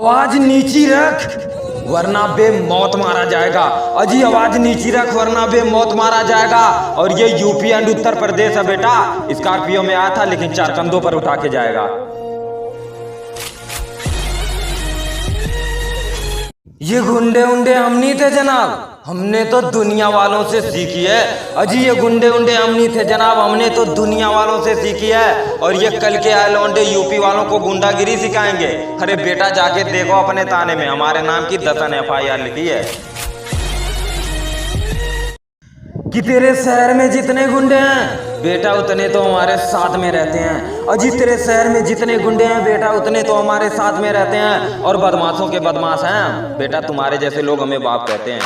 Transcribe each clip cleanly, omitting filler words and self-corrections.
आवाज नीची रख वरना बेमौत मारा जाएगा। अजी आवाज नीची रख वरना बेमौत मारा जाएगा। और ये यूपी एंड उत्तर प्रदेश है बेटा। स्कॉर्पियो में आया था लेकिन 4 कंधों पर उठा के जाएगा। ये गुंडे उंडे हम नहीं थे जनाब, हमने तो दुनिया वालों से सीखी है। अजी ये गुंडे उंडे हम नहीं थे जनाब, हमने तो दुनिया वालों से सीखी है। और ये कल के आए लौंडे यूपी वालों को गुंडागिरी सिखाएंगे। अरे बेटा जाके देखो अपने थाने में हमारे नाम की 10 FIR लिखी है। कि तेरे शहर में जितने गुंडे हैं बेटा उतने तो हमारे साथ में रहते हैं। अजी तेरे शहर में जितने गुंडे हैं बेटा उतने तो हमारे साथ में रहते हैं। और बदमाशों के बदमाश हैं बेटा, तुम्हारे जैसे लोग हमें बाप कहते हैं।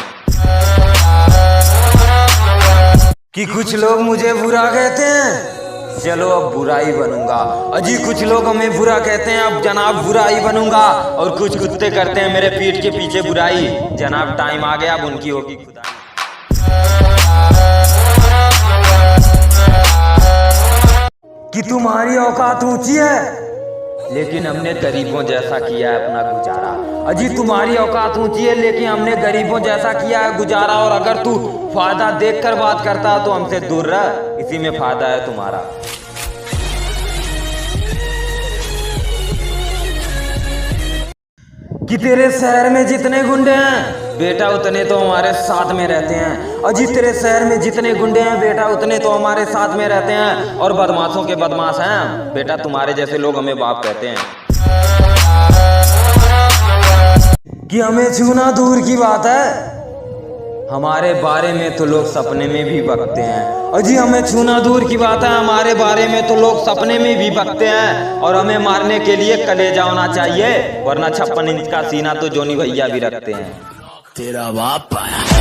कि कुछ लोग मुझे बुरा कहते हैं, चलो अब बुरा ही बनूंगा। अजी कुछ लोग हमें बुरा कहते हैं, अब जनाब बुरा ही बनूंगा। और कुछ कुत्ते करते हैं मेरे पीठ के पीछे बुराई, जनाब टाइम आ गया अब उनकी होगी खुदाई। कि तुम्हारी औकात ऊंची है लेकिन हमने गरीबों जैसा किया है अपना गुजारा। अजी तुम्हारी औकात ऊंची है लेकिन हमने गरीबों जैसा किया है गुजारा। और अगर तू फायदा देखकर बात करता तो हमसे दूर रह, इसी में फायदा है तुम्हारा। कि तेरे शहर में जितने गुंडे हैं बेटा उतने तो हमारे साथ में रहते हैं। अजी तेरे शहर में जितने गुंडे हैं बेटा उतने तो हमारे साथ में रहते हैं। और बदमाशों के बदमाश हैं बेटा, तुम्हारे जैसे लोग हमें बाप कहते हैं। कि हमें छूना दूर की बात है, हमारे बारे में तो लोग सपने में भी बकते हैं। अजी हमें छूना दूर की बात है, हमारे बारे में तो लोग सपने में भी बकते हैं। और हमें मारने के लिए कलेजा होना चाहिए वरना 56 इंच का सीना तो जोनी भैया भी रखते हैं। तेरा बाप आया।